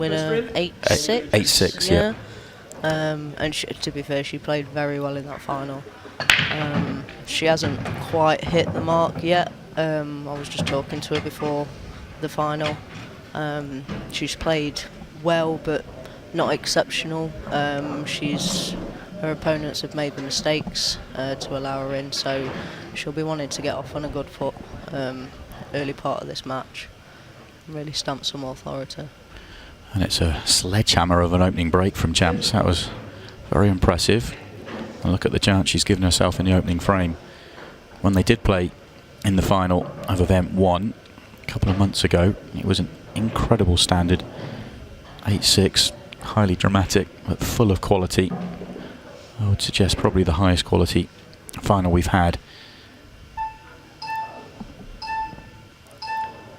winner 8-6. 8-6, yeah. And to be fair, she played very well in that final. She hasn't quite hit the mark yet. I was just talking to her before the final. She's played well, but not exceptional. Her opponents have made the mistakes to allow her in, so she'll be wanting to get off on a good foot early part of this match. Really stamp some authority. And it's a sledgehammer of an opening break from Champs. That was very impressive. And look at the chance she's given herself in the opening frame. When they did play in the final of Event 1 a couple of months ago, it was an incredible standard. 8-6, highly dramatic, but full of quality. I would suggest probably the highest quality final we've had.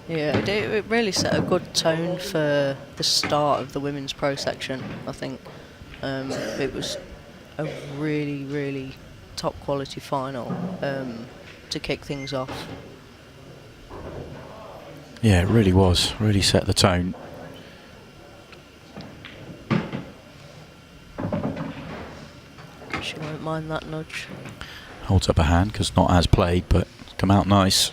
Yeah, it really set a good tone for the start of the women's pro section, I think. It was a really, really top quality final to kick things off. Yeah, it really was. Really set the tone. She won't mind that nudge. Holds up a hand because not as played, but come out nice.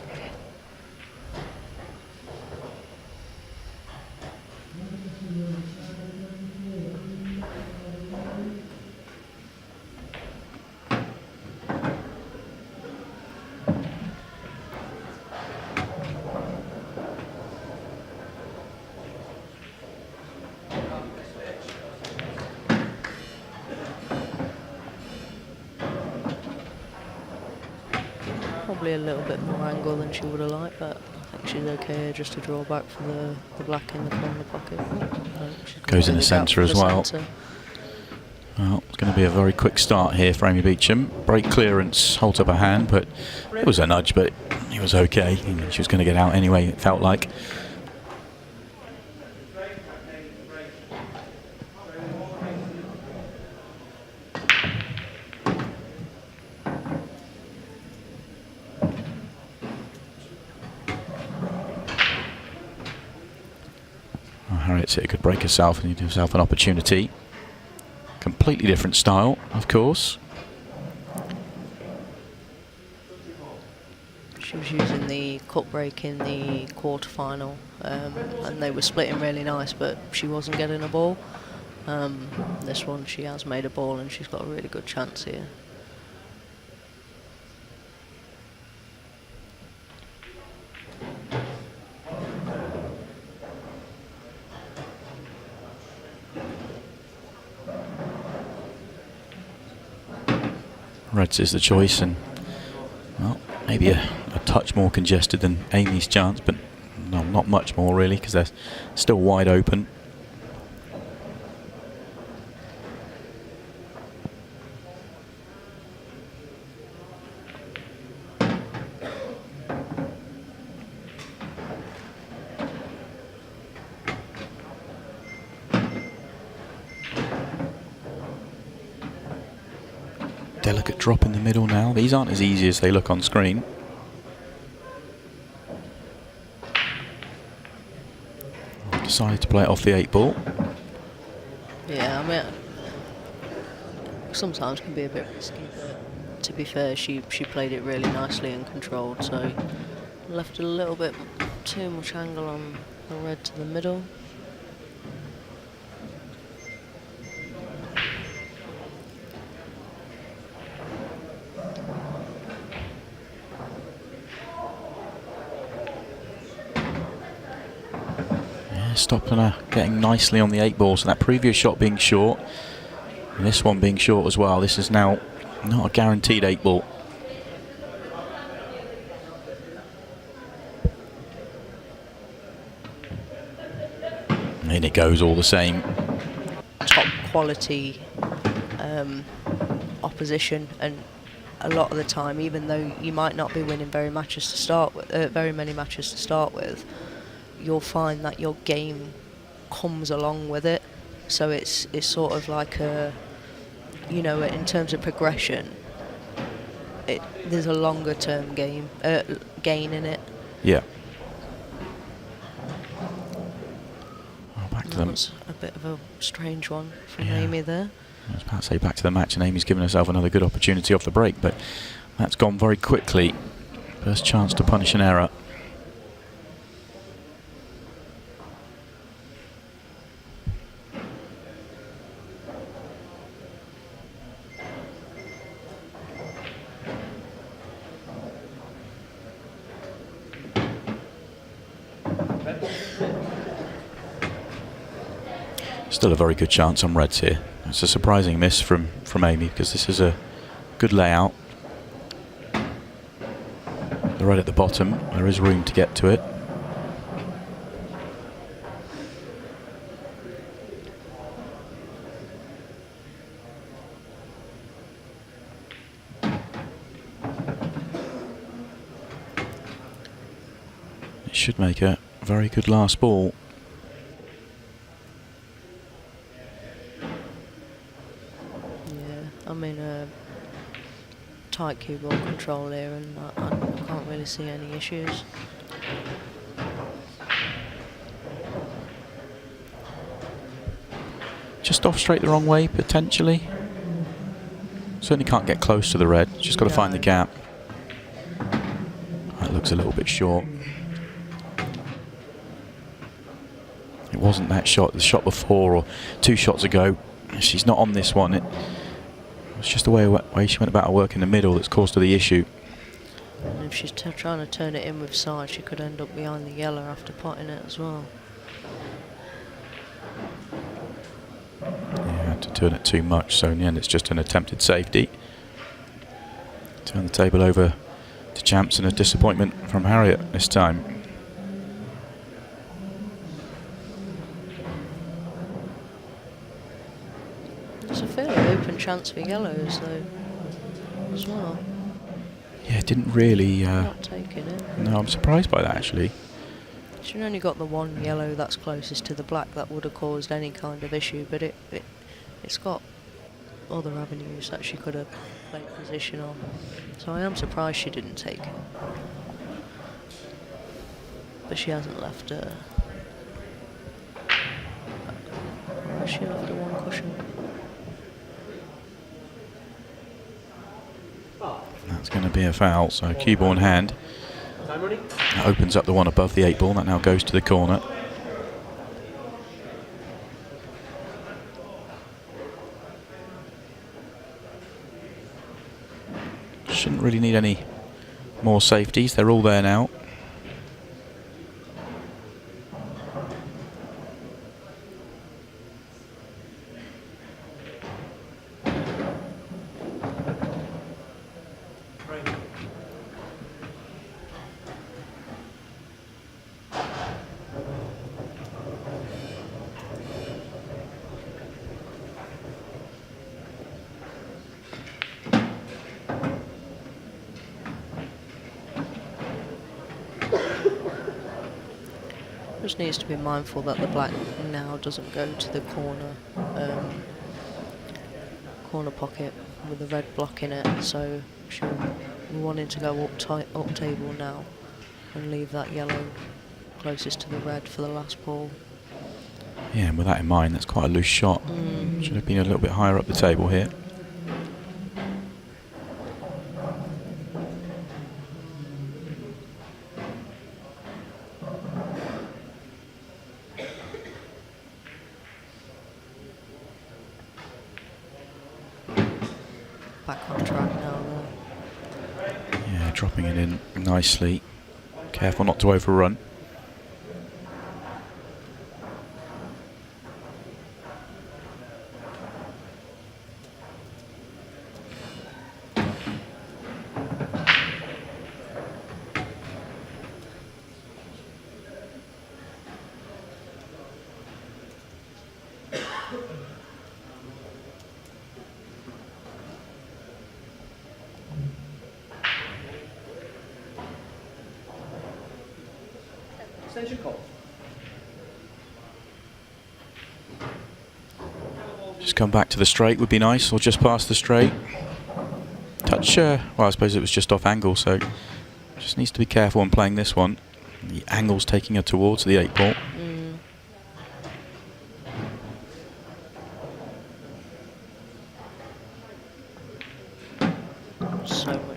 Probably a little bit more angle than she would have liked, but I think she's okay just to draw back for the black in the corner pocket. Goes in the centre as well. Well, it's going to be a very quick start here for Amy Beauchamp. Break clearance, holds up a hand, but it was a nudge, but it was okay. She was going to get out anyway, it felt like. Harriet said it could break herself and give herself an opportunity. Completely different style, of course. She was using the cut break in the quarter-final, and they were splitting really nice, but she wasn't getting a ball. This one she has made a ball and she's got a really good chance here. Reds is the choice, and well, maybe a touch more congested than Amy's chance, but no, not much more really, because they're still wide open. Delicate drop in the middle now. These aren't as easy as they look on screen. Decided to play it off the 8-ball. Yeah, I mean, sometimes can be a bit risky, but to be fair, she played it really nicely and controlled, so left a little bit too much angle on the red to the middle. Stopping her getting nicely on the 8-ball, so that previous shot being short and this one being short as well. This is now not a guaranteed 8-ball. And it goes all the same. Top quality opposition, and a lot of the time, even though you might not be winning very many matches to start with, you'll find that your game comes along with it. So it's sort of like a, you know, in terms of progression, there's a longer term gain in it. Yeah. Well, back to the was a bit of a strange one from Amy there. I was about to say back to the match, and Amy's given herself another good opportunity off the break, but that's gone very quickly. First chance to punish an error. Still a very good chance on reds here. It's a surprising miss from Amy, because this is a good layout. The red at the bottom, there is room to get to it. It should make a very good last ball. I mean, tight cue ball control here, and I can't really see any issues. Just off straight the wrong way, potentially. Certainly can't get close to the red, just got to find the gap. That looks a little bit short. It wasn't that shot, the shot before or 2 shots ago. She's not on this one. It's just the way she went about her work in the middle that's caused her the issue. And if she's trying to turn it in with side, she could end up behind the yellow after potting it as well. Yeah, had to turn it too much, so in the end it's just an attempted safety. Turn the table over to Champs, and a disappointment from Harriet this time. It's a fairly open chance for yellows though, as well. Yeah, it didn't really... Not taking it. No, I'm surprised by that actually. She's only got the one yellow that's closest to the black that would have caused any kind of issue, but it's got other avenues that she could have played position on. So I am surprised she didn't take it. But she hasn't left her... Or has she left her one cushion? That's going to be a foul, so cue ball in hand. That opens up the one above the 8 ball, that now goes to the corner. Shouldn't really need any more safeties, they're all there now. Just needs to be mindful that the black now doesn't go to the corner pocket with the red blocking it, so she'll be wanting to go up table now and leave that yellow closest to the red for the last ball. Yeah, and with that in mind, that's quite a loose shot. Should have been a little bit higher up the table here. Back on track now though. Yeah, dropping it in nicely. Careful not to overrun. Just come back to the straight would be nice, or just past the straight. Touch, well, I suppose it was just off angle, so just needs to be careful when playing this one. The angle's taking her towards the 8 ball.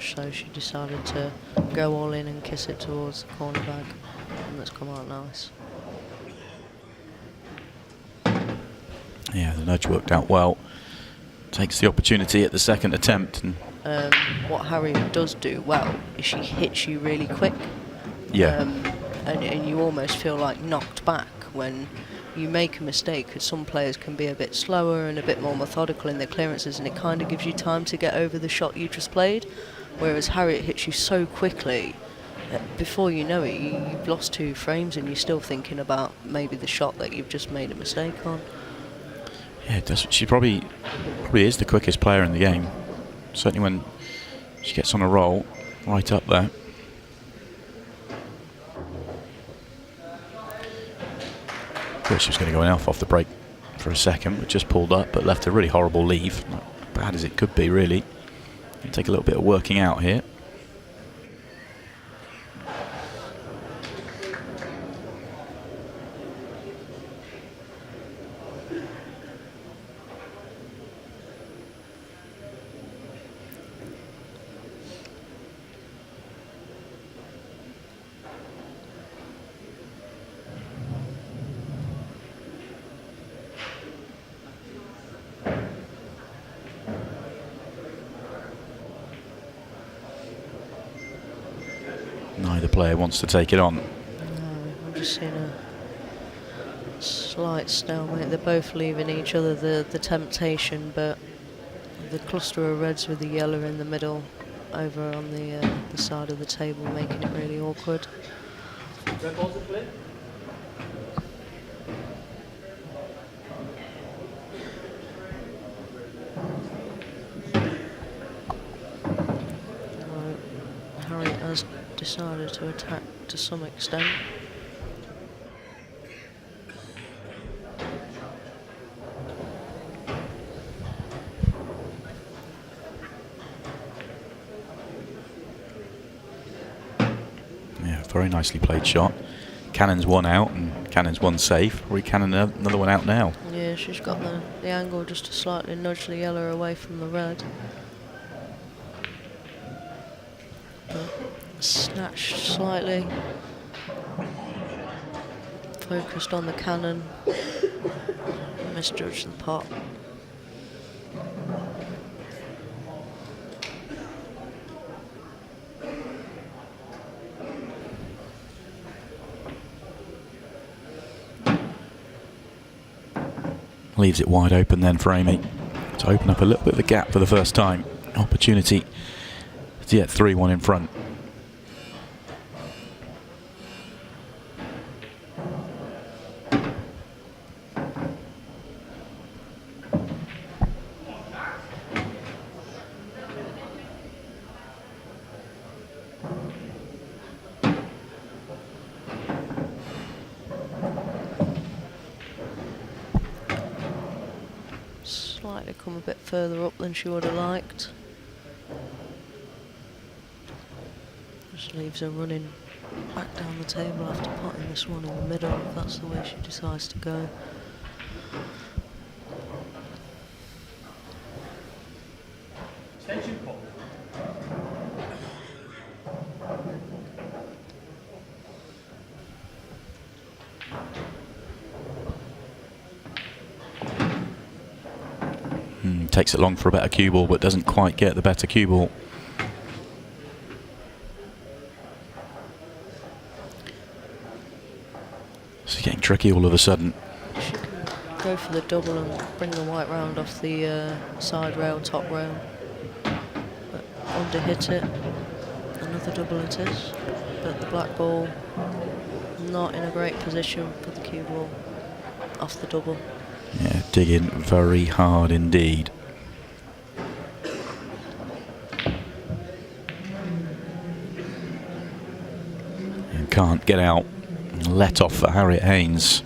much so she decided to go all in and kiss it towards the corner bag, and that's come out nice. Yeah, the nudge worked out well. Takes the opportunity at the second attempt. And what Harriet does do well is she hits you really quick. yeah. And you almost feel like knocked back when you make a mistake, because some players can be a bit slower and a bit more methodical in their clearances, and it kind of gives you time to get over the shot you just played, whereas Harriet hits you so quickly, before you know it, you've lost 2 frames and you're still thinking about maybe the shot that you've just made a mistake on. Yeah, it does. She probably is the quickest player in the game. Certainly when she gets on a roll, right up there. Thought she was going to go off the break for a second, but just pulled up, but left a really horrible leave. Not bad as it could be, really. It'll take a little bit of working out here. Neither player wants to take it on. No, I'm just seeing a slight stalemate. They're both leaving each other the temptation, but the cluster of reds with the yellow in the middle over on the side of the table, making it really awkward. Harriet has decided to attack to some extent. Yeah, very nicely played shot. Cannon's one out and Cannon's one safe. Rory Cannon another one out now. Yeah, she's got the angle just to slightly nudge the yellow away from the red. Snatched slightly. Focused on the cannon. Misjudged the pot. Leaves it wide open then for Amy to open up a little bit of the gap for the first time. Opportunity to get 3-1 in front. Slightly come a bit further up than she would have liked. Just leaves her running back down the table after potting this one in the middle, if that's the way she decides to go. Takes it long for a better cue ball, but doesn't quite get the better cue ball. It's getting tricky all of a sudden. She can go for the double and bring the white round off the side rail, top rail. But under hit it. Another double it is. But the black ball not in a great position for the cue ball off the double. Yeah, digging very hard indeed. And can't get out. Let off for Harriet Haynes.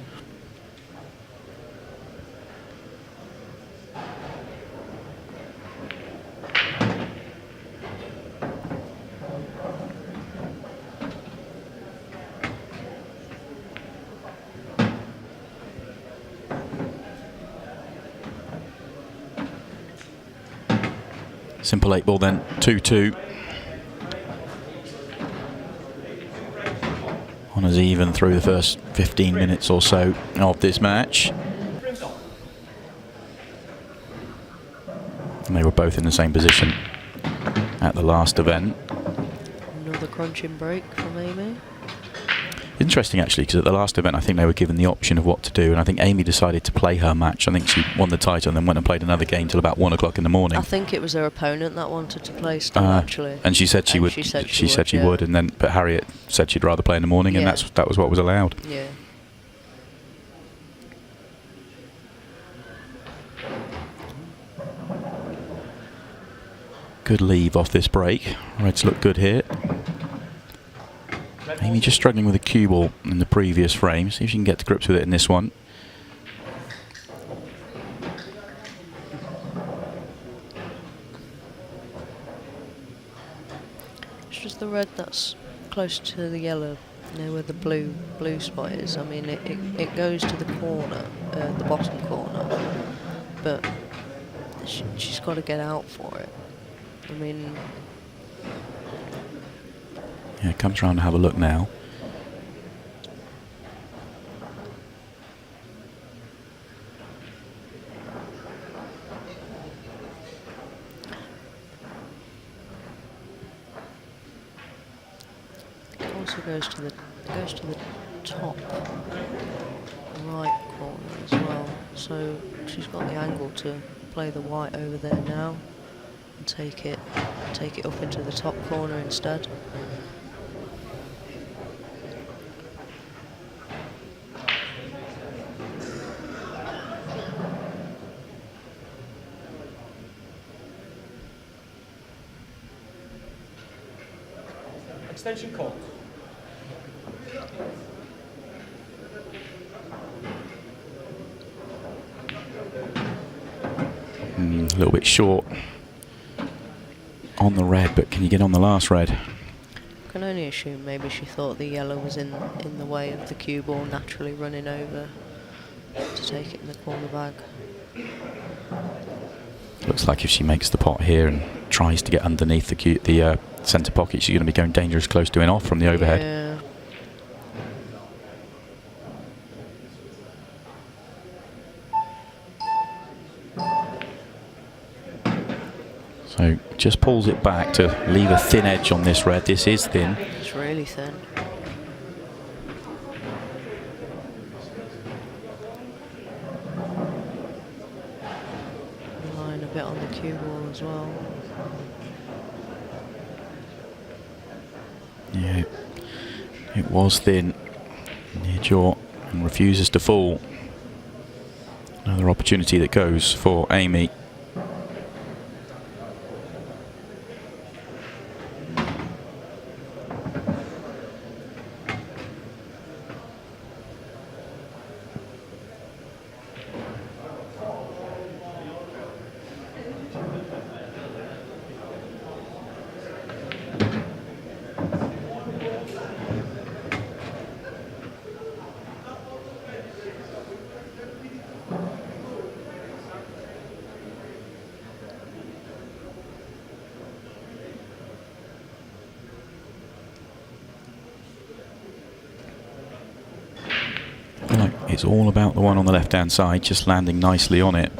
Simple 8 ball then, 2-2. as even through the first 15 minutes or so of this match. And they were both in the same position at the last event. Another crunching break from Amy. Interesting, actually, because at the last event I think they were given the option of what to do, and I think Amy decided to play her match. I think she won the title and then went and played another game till about 1 o'clock in the morning. I think it was her opponent that wanted to play still, actually. And she said she would. She said she would, and then but Harriet said she'd rather play in the morning, and that was what was allowed. Yeah. Good leave off this break. Reds look good here. Amy just struggling with a cue ball in the previous frame. See if she can get to grips with it in this one. It's just the red that's close to the yellow, you know, where the blue spot is. I mean, it goes to the corner, the bottom corner, but she's got to get out for it. I mean... Yeah, comes round to have a look now. It also goes to the top right corner as well. So she's got the angle to play the white over there now and take it up into the top corner instead. Extension call. A little bit short on the red, but can you get on the last red? I can only assume maybe she thought the yellow was in the way of the cue ball naturally running over to take it in the corner bag. Looks like if she makes the pot here and tries to get underneath the centre pocket, she's going to be going dangerous close to an off from the overhead. Yeah. So just pulls it back to leave a thin edge on this red. This is thin. It's really thin. Relying a bit on the cue ball as well. Yeah, it was thin near jaw and refuses to fall. Another opportunity that goes for Amy. It's all about the one on the left-hand side, just landing nicely on it.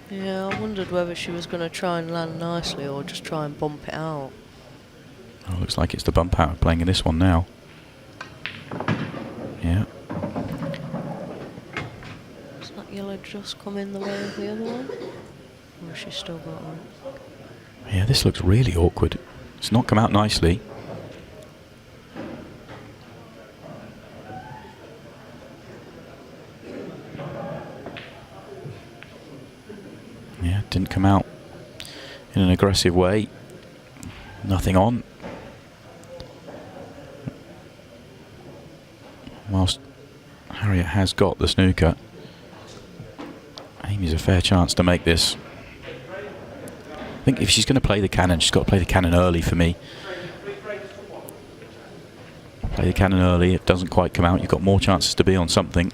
Yeah, I wondered whether she was going to try and land nicely or just try and bump it out. Oh, looks like it's the bump out playing in this one now. Yeah. Has that yellow just come in the way of the other one? Or has she still got one? Yeah, this looks really awkward. It's not come out nicely. Yeah, didn't come out in an aggressive way. Nothing on. Whilst Harriet has got the snooker, Amy's a fair chance to make this. I think if she's going to play the cannon, she's got to play the cannon early for me. Play the cannon early, it doesn't quite come out, you've got more chances to be on something.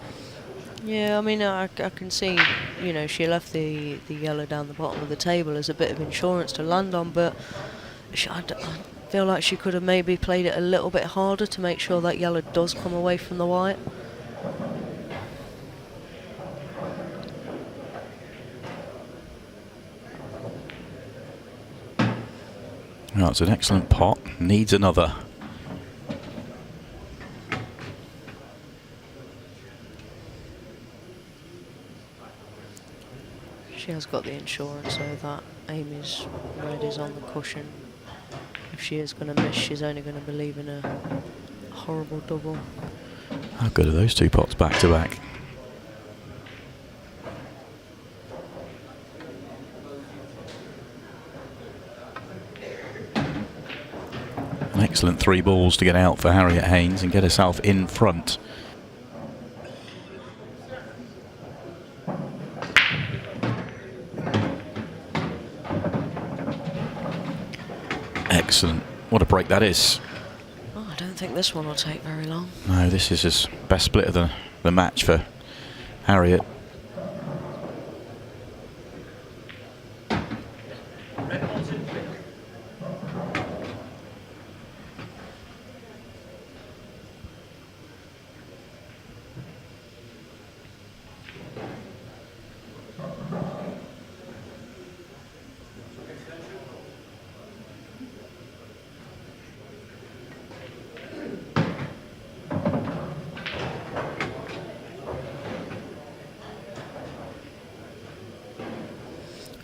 Yeah, I mean, I can see, you know, she left the yellow down the bottom of the table as a bit of insurance to land on, but Feel like she could have maybe played it a little bit harder to make sure that yellow does come away from the white. Well, it's an excellent pot. Needs another. She has got the insurance so that Amy's red is on the cushion. If she is going to miss, she's only going to be leaving a horrible double. How good are those two pots back to back? An excellent 3 balls to get out for Harriet Haynes and get herself in front. Excellent. What a break that is. Oh, I don't think this one will take very long. No, this is his best split of the match for Harriet.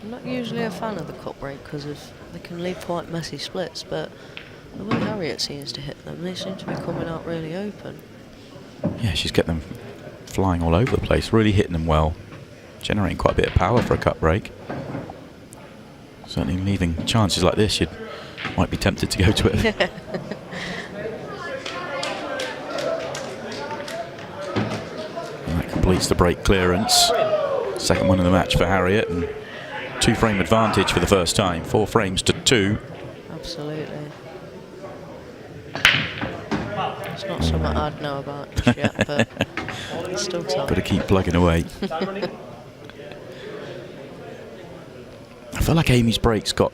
I'm not usually a fan of the cut break because they can leave quite messy splits, but the way Harriet seems to hit them, they seem to be coming out really open. Yeah, she's getting them flying all over the place, really hitting them well, generating quite a bit of power for a cut break. Certainly leaving chances like this, you might be tempted to go to it. And that completes the break clearance. Second one in the match for Harriet, and 2-frame advantage for the first time. 4 frames to 2. Absolutely. It's not something I'd know about just yet, but it's still time. Got to keep plugging away. I feel like Amy's breaks got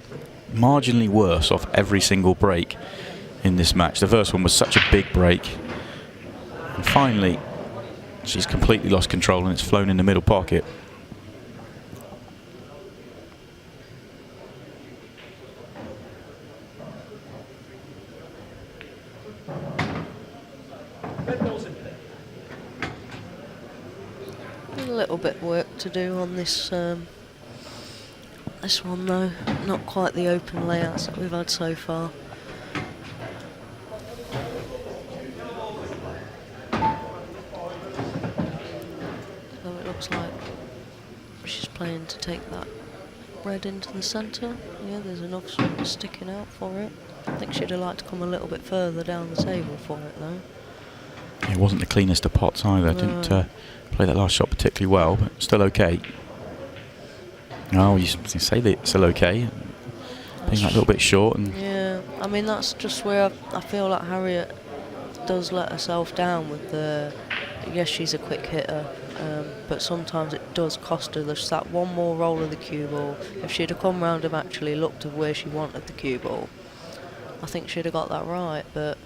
marginally worse off every single break in this match. The first one was such a big break, and finally she's completely lost control and it's flown in the middle pocket. A little bit of work to do on this this one though, not quite the open layouts that we've had so far. So it looks like she's playing to take that red into the centre. Yeah, there's enough sort of sticking out for it. I think she'd have liked to come a little bit further down the table for it though. It wasn't the cleanest of pots either. No. Didn't play that last shot particularly well, but still okay. Oh, you say that it's still okay. Being that little bit short. And yeah, I mean that's just where I feel like Harriet does let herself down with the. Yes, she's a quick hitter, but sometimes it does cost her just that one more roll of the cue ball. If she'd have come round and actually looked at where she wanted the cue ball, I think she'd have got that right. But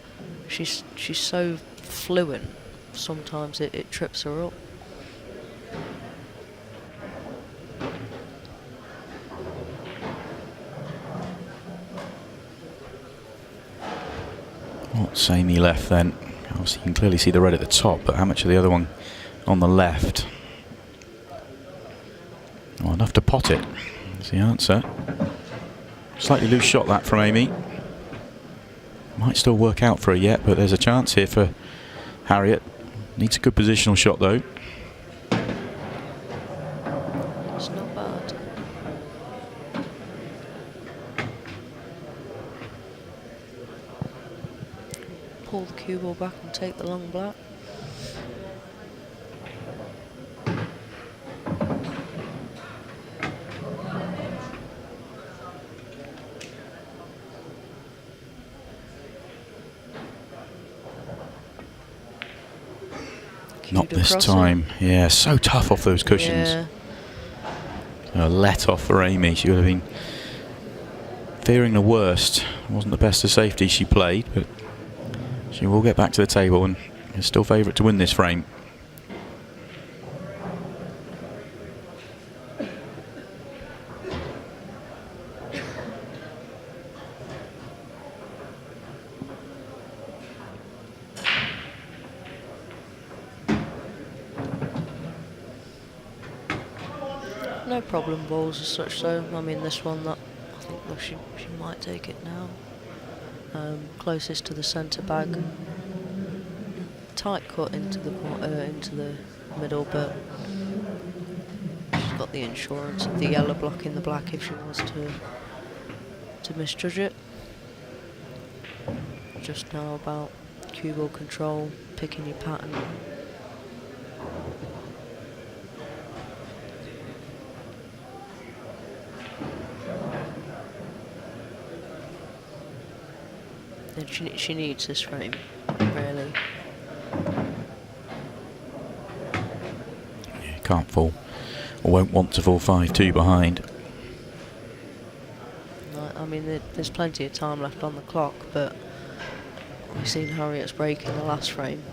she's so fluent. Sometimes it trips her up. what's Amy left then? Obviously you can clearly see the red at the top, but how much of the other one on the left? Well, enough to pot it, is the answer. Slightly loose shot that from Amy. Might still work out for her yet, but there's a chance here for Harriet. Needs a good positional shot though. It's not bad. Pull the cue ball back and take the long black. Not this time. Yeah, so tough off those cushions. Yeah. A let off for Amy. She would have been fearing the worst. It wasn't the best of safety she played, but she will get back to the table and is still favourite to win this frame. No problem balls as such though. I mean, this one, that I think, well, she might take it now. Closest to the centre bag. Tight cut into the middle, but she's got the insurance of the yellow blocking the black if she was to misjudge it. Just now about cue ball control, picking your pattern. And she needs this frame, really. Yeah, can't fall, or won't want to fall 5-2 behind. No, I mean, there's plenty of time left on the clock, but we've seen Harriet's break in the last frame.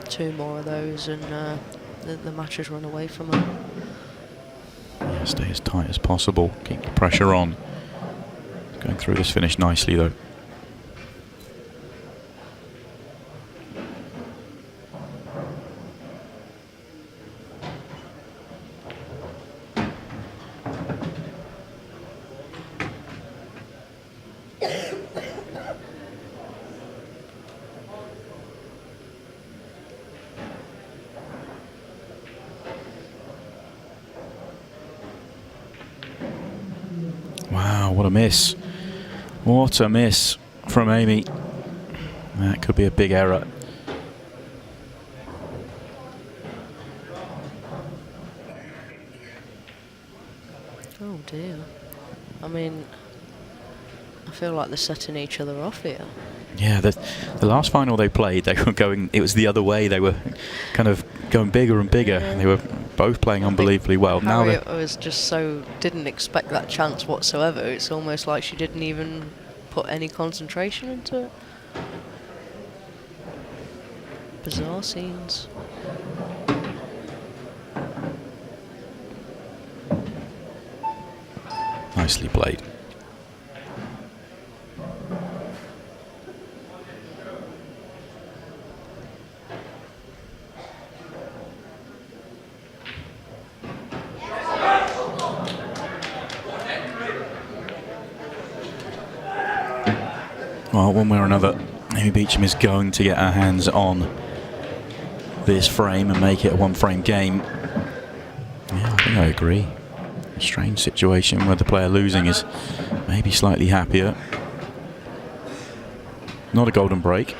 2 more of those, and the match has run away from her. Yeah, stay as tight as possible, keep the pressure on. Going through this finish nicely though. Wow, what a miss. What a miss from Amy. That could be a big error. Oh dear. I mean, I feel like they're setting each other off here. Yeah, the last final they played, they were going, it was the other way. They were kind of going bigger and bigger. Yeah. They were both playing unbelievably well. Harriet was just didn't expect that chance whatsoever. It's almost like she didn't even put any concentration into it. Bizarre scenes. Nicely played. Well, one way or another, Amy Beauchamp is going to get her hands on this frame and make it a one-frame game. Yeah, I think I agree. A strange situation where the player losing is maybe slightly happier. Not a golden break.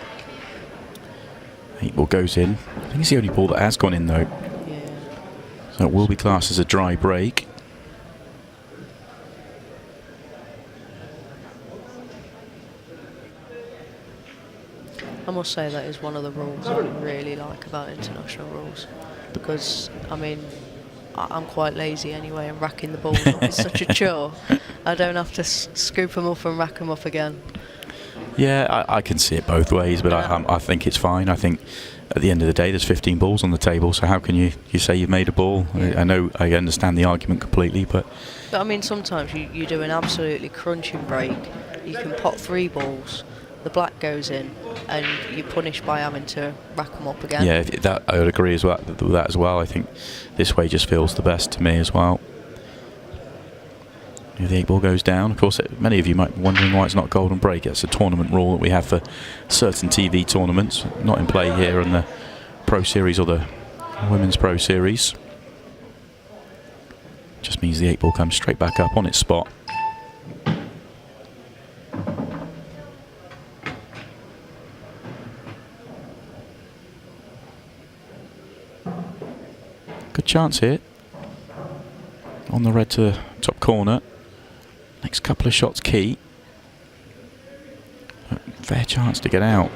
8 ball goes in. I think it's the only ball that has gone in though. Yeah. So it will be classed as a dry break. I must say that is one of the rules I really like about international rules, because I mean, I'm quite lazy anyway, and racking the balls up is such a chore. I don't have to scoop them up and rack them up again. Yeah, I can see it both ways, but I think it's fine. I think at the end of the day, there's 15 balls on the table, so how can you say you've made a ball? Yeah. I understand the argument completely, but I mean, sometimes you do an absolutely crunching break. You can pot 3 balls, the black goes in, and you're punished by having to rack them up again. yeah, that I would agree with that as well. I think this way just feels the best to me as well. If the 8 ball goes down, of course, many of you might be wondering why it's not golden break. It's a tournament rule that we have for certain TV tournaments, not in play here in the Pro Series or the Women's Pro Series. Just means the 8 ball comes straight back up on its spot. Good chance here. On the red to the top corner. Next couple of shots key. Fair chance to get out.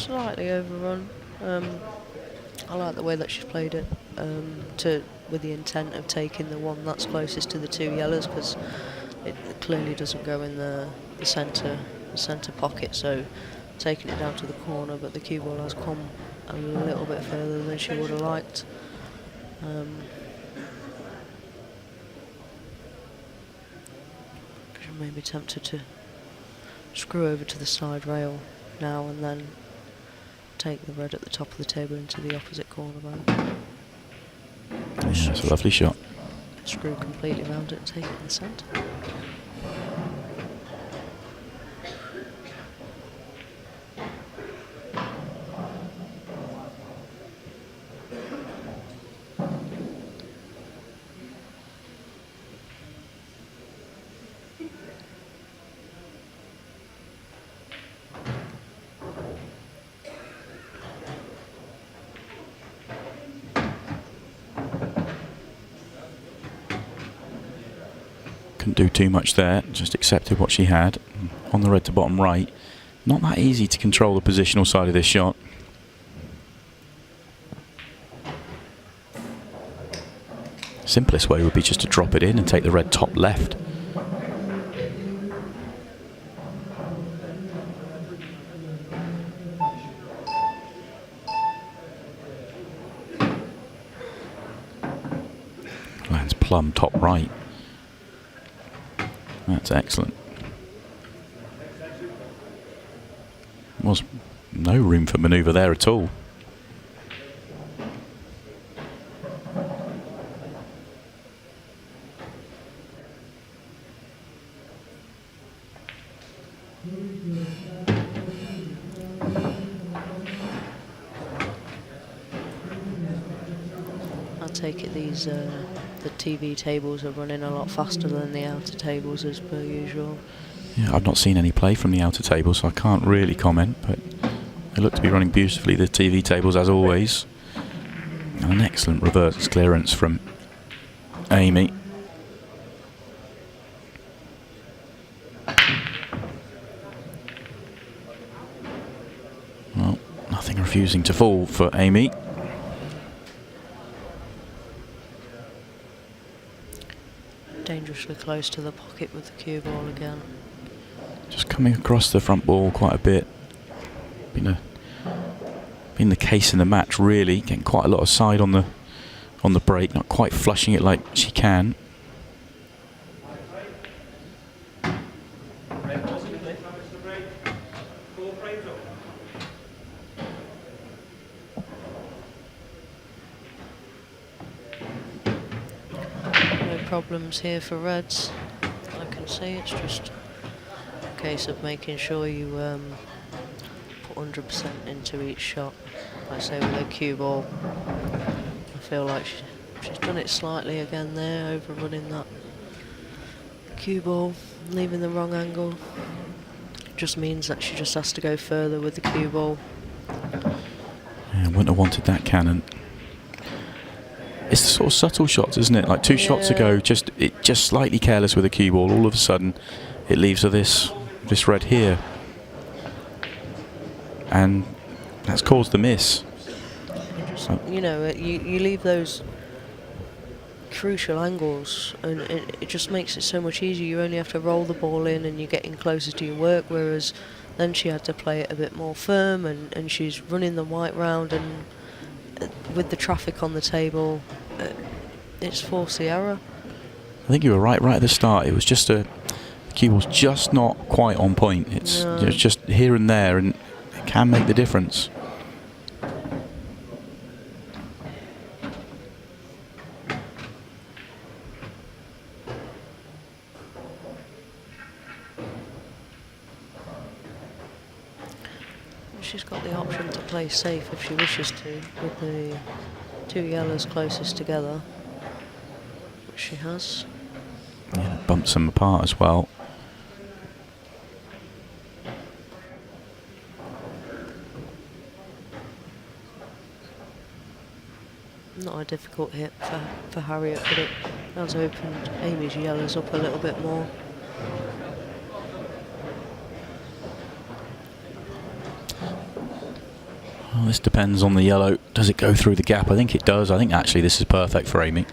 slightly overrun. I like the way that she's played it, with the intent of taking the one that's closest to the two yellows, because it clearly doesn't go in the centre pocket. So taking it down to the corner, but the cue ball has come a little bit further than she would have liked. She may be tempted to screw over to the side rail now and then take the red at the top of the table into the opposite corner bank. Yeah, it's a lovely shot. Screw completely around it and take it in the centre. Couldn't do too much there, just accepted what she had. On the red to bottom right, not that easy to control the positional side of this shot. Simplest way would be just to drop it in and take the red top left. Lands plumb top right. That's excellent. Was no room for manoeuvre there at all. I take it these the TV tables are running a lot faster than the outer tables as per usual. Yeah, I've not seen any play from the outer table, so I can't really comment, but they look to be running beautifully, the TV tables, as always. And an excellent reverse clearance from Amy. Well, nothing refusing to fall for Amy. Dangerously close to the pocket with the cue ball again. Just coming across the front ball quite a bit. Been the case in the match, really. Getting quite a lot of side on the break, not quite flushing it like she can. Problems here for reds. I can see it's just a case of making sure you put 100% into each shot. Like I say with a cue ball, I feel like she's done it slightly again there, overrunning that cue ball, leaving the wrong angle. It just means that she just has to go further with the cue ball. Yeah, wouldn't have wanted that cannon. It's the sort of subtle shots, isn't it? Like two shots ago, just slightly careless with a cue ball. All of a sudden, it leaves her this red here, and that's caused the miss. You know, you leave those crucial angles, and it just makes it so much easier. You only have to roll the ball in, and you're getting closer to your work. Whereas then she had to play it a bit more firm, and she's running the white round, and with the traffic on the table, it's forced the error. I think you were right at the start. It was just the cue ball's just not quite on point. It's just here and there, and it can make the difference. She's got the option to play safe if she wishes to, with the two yellows closest together, which she has. Yeah, bumps them apart as well. Not a difficult hit for Harriet, but it has opened Amy's yellows up a little bit more. Well, this depends on the yellow. Does it go through the gap? I think it does. I think actually this is perfect for Amy.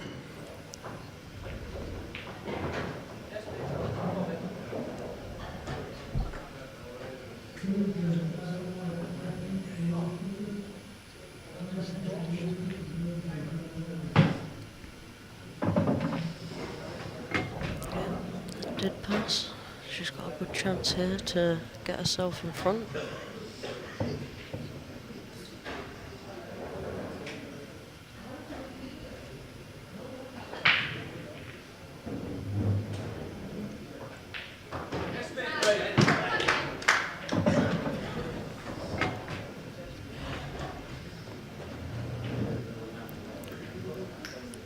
Did pass. She's got a good chance here to get herself in front.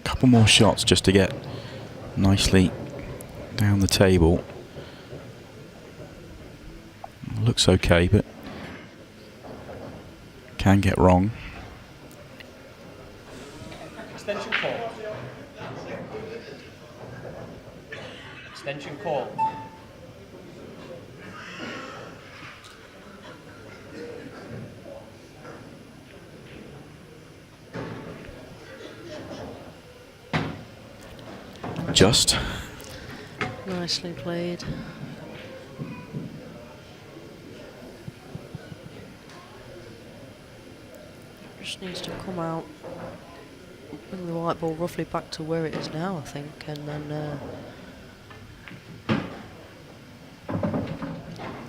Couple more shots just to get nicely down the table. Looks okay, but can get wrong. Extension call. Extension call. Just. Nicely played. Just needs to come out, bring the white ball roughly back to where it is now, I think, and then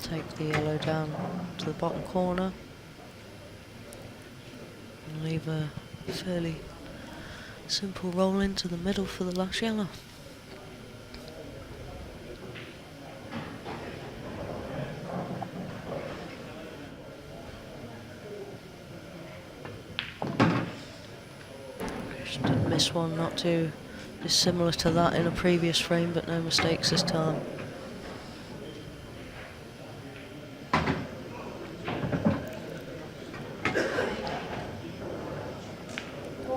take the yellow down to the bottom corner and leave a fairly simple roll into the middle for the last yellow. Just did miss one, not too dissimilar to that in a previous frame, but no mistakes this time.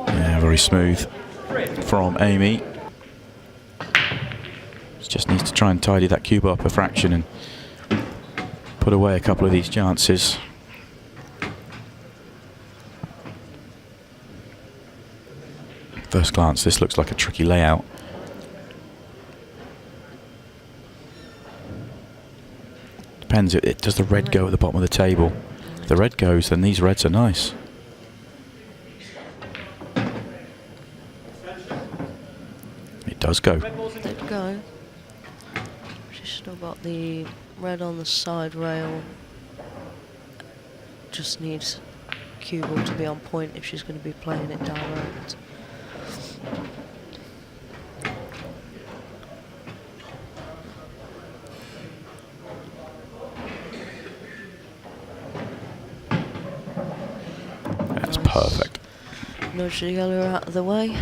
Yeah, very smooth from Amy. She just needs to try and tidy that cube up a fraction and put away a couple of these chances. First glance, this looks like a tricky layout. Depends, does the red go at the bottom of the table? If the red goes, then these reds are nice. It does go. Did go. She's still got the red on the side rail. Just needs cue ball to be on point if she's going to be playing it direct. That's perfect. Nudge the yellow out of the way.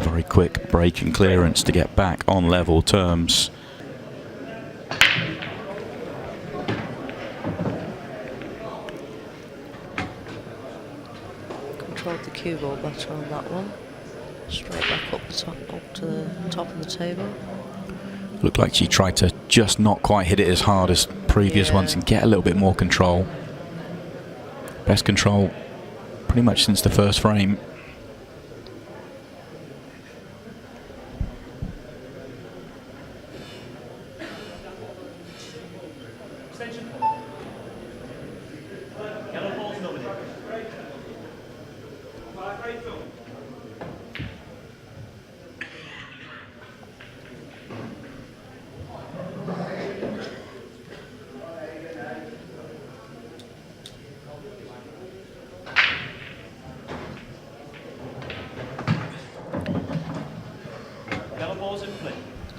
Very quick break and clearance to get back on level terms. Controlled the cue ball better on that one. Straight back up to the top of the table. Looked like she tried to just not quite hit it as hard as previous ones and get a little bit more control. Best control pretty much since the first frame.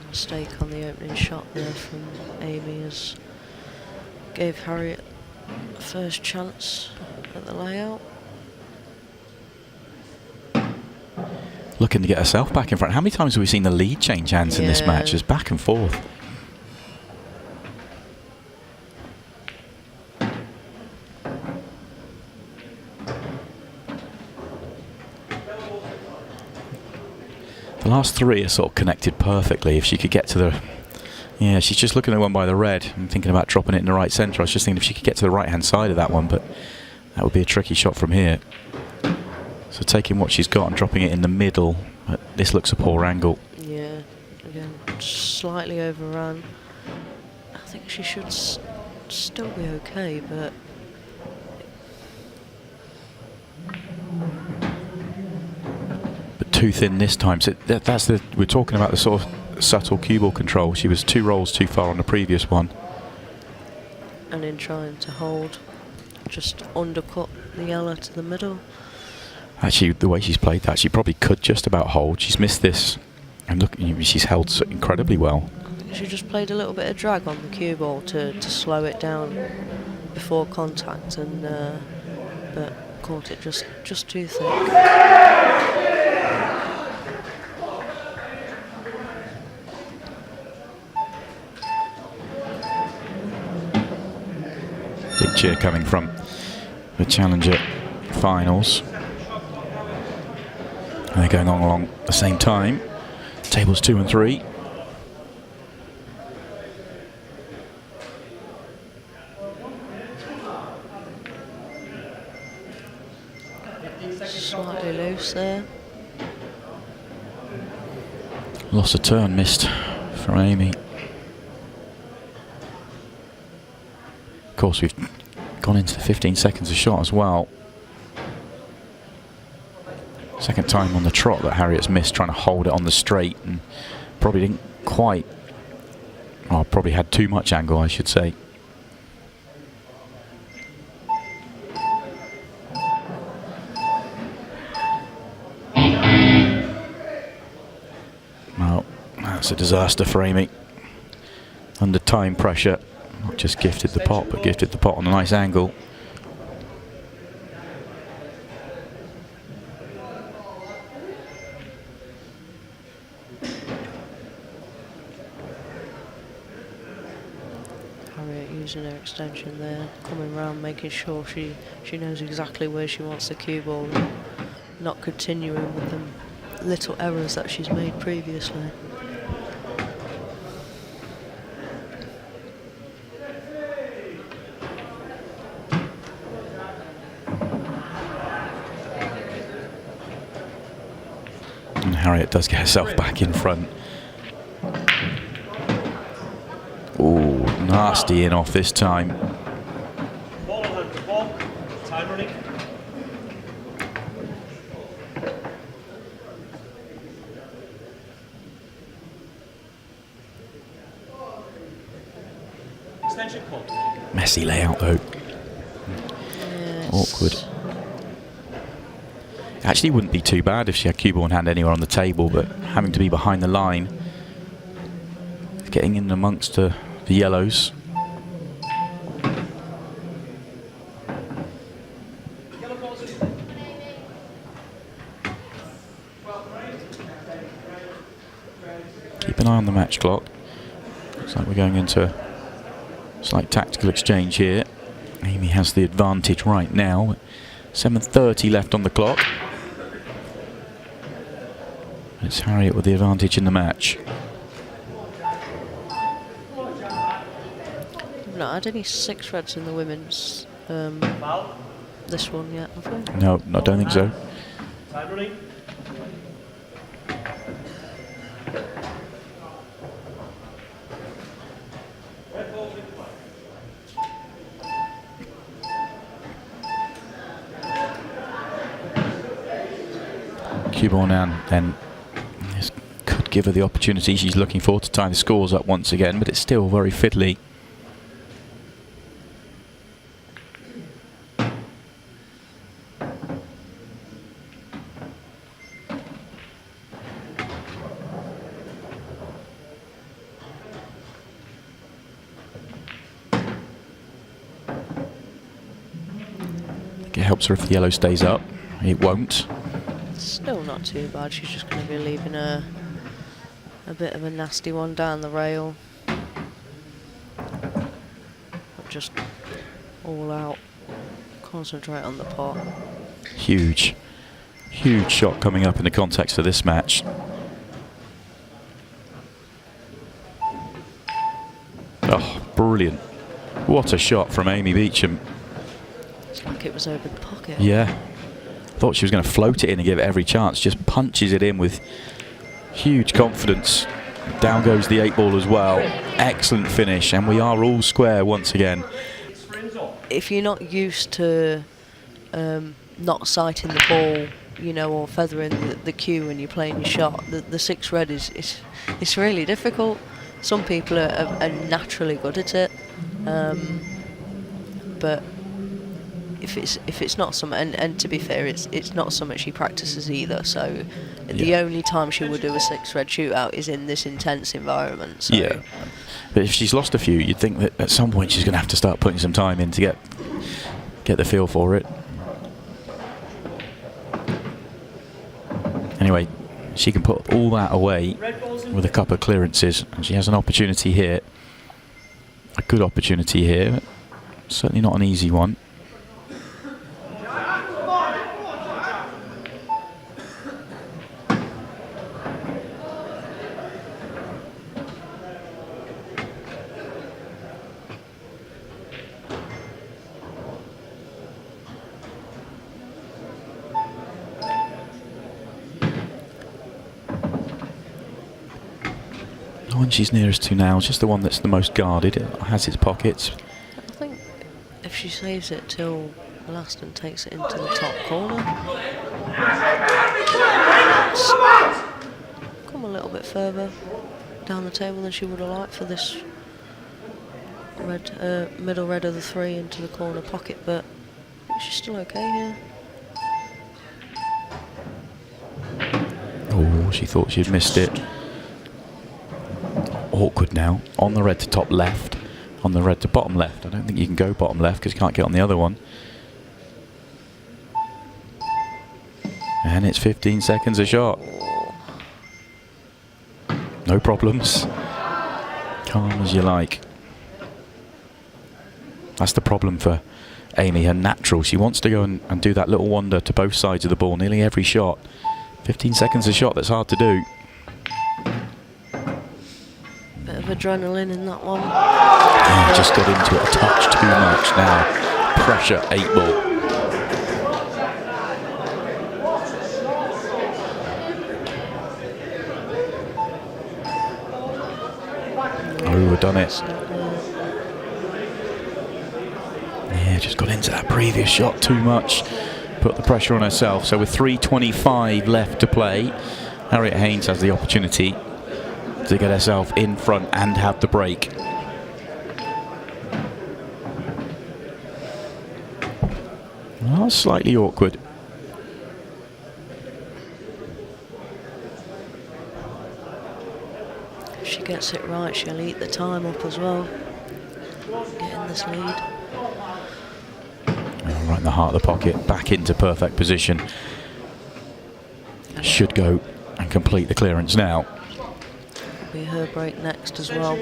Mistake on the opening shot there from Amy as gave Harriet a first chance at the layout. looking to get herself back in front. How many times have we seen the lead change hands in this Yeah. match? Just back and forth. The last three are sort of connected perfectly. If she could get to the... Yeah, she's just looking at one by the red and thinking about dropping it in the right centre. I was just thinking if she could get to the right-hand side of that one, but that would be a tricky shot from here. So taking what she's got and dropping it in the middle, but this looks a poor angle. Yeah, again, slightly overrun. I think she should still be okay, but... But too thin this time. So that's the... We're talking about the sort of subtle cue ball control. She was 2 rolls too far on the previous one. And in trying to hold, just undercut the yellow to the middle. Actually, the way she's played that, she probably could just about hold. She's missed this, and look, she's held so incredibly well. I think she just played a little bit of drag on the cue ball to slow it down before contact, and but caught it just too thick. Big cheer coming from the Challenger finals. And they're going on along at the same time. Tables 2 and 3. Slightly loose there. Lost a turn, missed from Amy. Of course, we've gone into the 15 seconds of shot as well. Second time on the trot that Harriet's missed, trying to hold it on the straight, and probably didn't quite, well, probably had too much angle, I should say. Well, that's a disaster for Amy. Under time pressure, not just gifted the pot, but gifted the pot on a nice angle. Harriet using her extension there, coming round, making sure she knows exactly where she wants the cue ball, and not continuing with them little errors that she's made previously. And Harriet does get herself back in front. Ooh, nasty in off this time. Ball on hand, ball. Time running. Extension call. Messy layout though. Yes. Awkward. Actually wouldn't be too bad if she had cue ball in hand anywhere on the table, but having to be behind the line, getting in amongst the yellows. Keep an eye on the match clock. Looks like we're going into a slight tactical exchange here. Amy has the advantage right now. 7:30 left on the clock. It's Harriet with the advantage in the match. We've not had any 6 reds in the women's this one yet, have we? No, I don't think so. Time running. Cue ball now, then this could give her the opportunity she's looking for to tie the scores up once again, but it's still very fiddly. It helps her if the yellow stays up. It won't. Still not too bad. She's just going to be leaving a bit of a nasty one down the rail. But just all out. Concentrate on the pot. Huge shot coming up in the context of this match. Oh, brilliant. What a shot from Amy Beauchamp. It's like it was over the pocket. Yeah. Thought she was going to float it in and give it every chance. Just punches it in with huge confidence. Down goes the 8 ball as well. Excellent finish, and we are all square once again. If you're not used to not sighting the ball, you know, or feathering the cue when you're playing your shot, the 6 red is it's really difficult. Some people are naturally good at it, but if it's not something, and to be fair, it's not something she practices either. So the only time she will do a 6 red shootout is in this intense environment. So. Yeah, but if she's lost a few, you'd think that at some point she's going to have to start putting some time in to get the feel for it. Anyway, she can put all that away with a couple of clearances, and she has an opportunity here. A good opportunity here. Certainly not an easy one. The one she's nearest to now is just the one that's the most guarded. It has its pockets. I think if she saves it till last and takes it into the top corner, come a little bit further down the table than she would have liked for this red, middle red of the 3 into the corner pocket, but I think she's still okay here. Oh, she thought she'd missed it. Awkward now. On the red to top left. On the red to bottom left. I don't think you can go bottom left because you can't get on the other one. And it's 15 seconds a shot. No problems. Calm as you like. That's the problem for Amy, her natural. She wants to go and do that little wander to both sides of the ball nearly every shot. 15 seconds a shot, that's hard to do. Bit of adrenaline in that one. Yeah, just got into it a touch too much now. Pressure, 8 ball. Overdone it. Yeah, just got into that previous shot too much. Put the pressure on herself. So with 3:25 left to play, Harriet Haynes has the opportunity to get herself in front and have the break. Well, slightly awkward. If she gets it right, she'll eat the time up as well. Getting this lead. Right in the heart of the pocket, back into perfect position. Should go and complete the clearance now. It'll be her break next as well.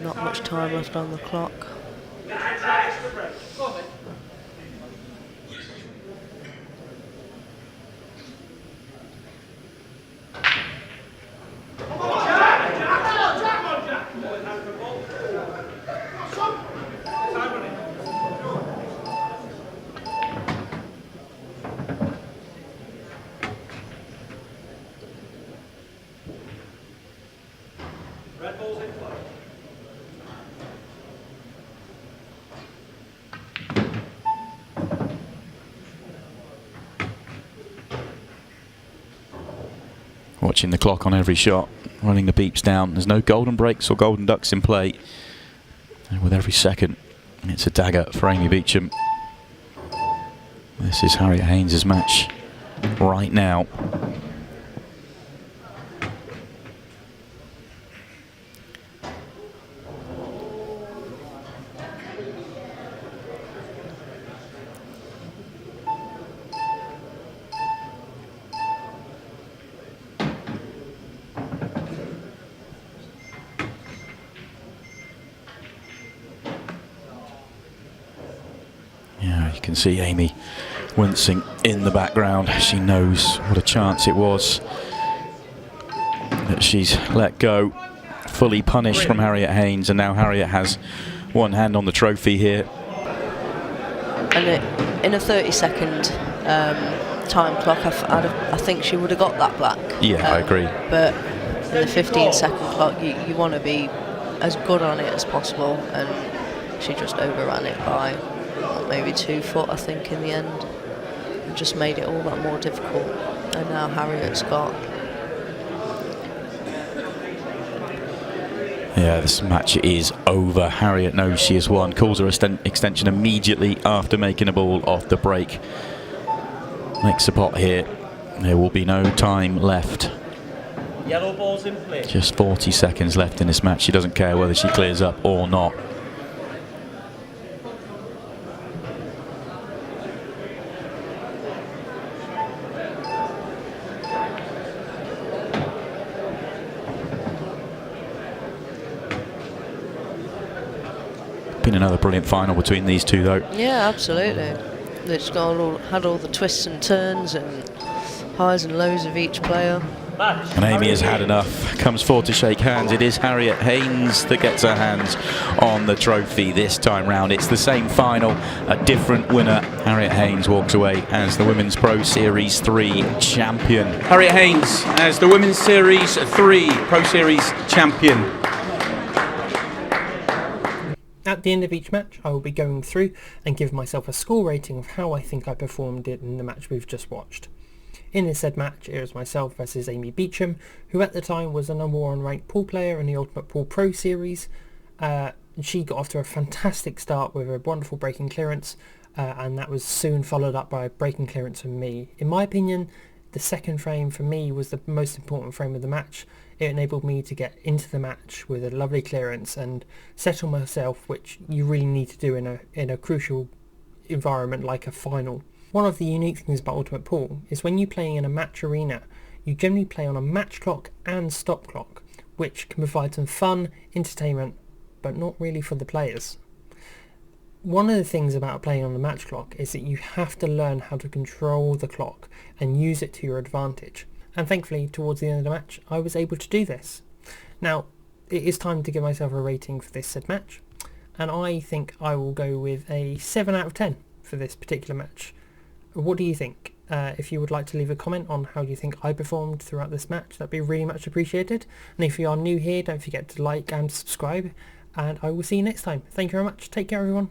Not much time left on the clock. Red ball's in play. Watching the clock on every shot, running the beeps down. There's no golden breaks or golden ducks in play. And with every second, it's a dagger for Amy Beauchamp. This is Harriet Haynes' match right now. see Amy wincing in the background. She knows what a chance it was that she's let go. Fully punished from Harriet Haynes, and now Harriet has one hand on the trophy here. And in a 30-second time clock, I think she would have got that black. Yeah, I agree. But in the 15-second clock, you want to be as good on it as possible, and she just overran it by maybe 2 foot, I think, in the end. It just made it all that more difficult. And now Harriet's got... Yeah, this match is over. Harriet knows she has won, calls her extension immediately after making a ball off the break. Makes a pot here. There will be no time left. Yellow ball's in play. Just 40 seconds left in this match. She doesn't care whether she clears up or not. Been another brilliant final between these two, though. Yeah, absolutely. It's had all the twists and turns and highs and lows of each player. And Amy has had enough. Comes forward to shake hands. It is Harriet Haynes that gets her hands on the trophy this time round. It's the same final, a different winner. Harriet Haynes walks away as the Women's Pro Series 3 champion. Harriet Haynes as the Women's Series 3 Pro Series champion. At the end of each match, I will be going through and give myself a score rating of how I think I performed it in the match we've just watched. In this said match, it was myself versus Amy Beauchamp, who at the time was the #1 ranked pool player in the Ultimate Pool Pro Series. She got off to a fantastic start with a wonderful breaking clearance, and that was soon followed up by a breaking clearance from me. In my opinion, the second frame for me was the most important frame of the match. It enabled me to get into the match with a lovely clearance and settle myself, which you really need to do in a crucial environment like a final. One of the unique things about Ultimate Pool is when you play in a match arena, you generally play on a match clock and stop clock, which can provide some fun, entertainment, but not really for the players. One of the things about playing on the match clock is that you have to learn how to control the clock and use it to your advantage. And thankfully, towards the end of the match, I was able to do this. Now, it is time to give myself a rating for this said match, and I think I will go with a 7 out of 10 for this particular match. What do you think? If you would like to leave a comment on how you think I performed throughout this match, that'd be really much appreciated. And if you are new here, don't forget to like and subscribe, and I will see you next time. Thank you very much. Take care, everyone.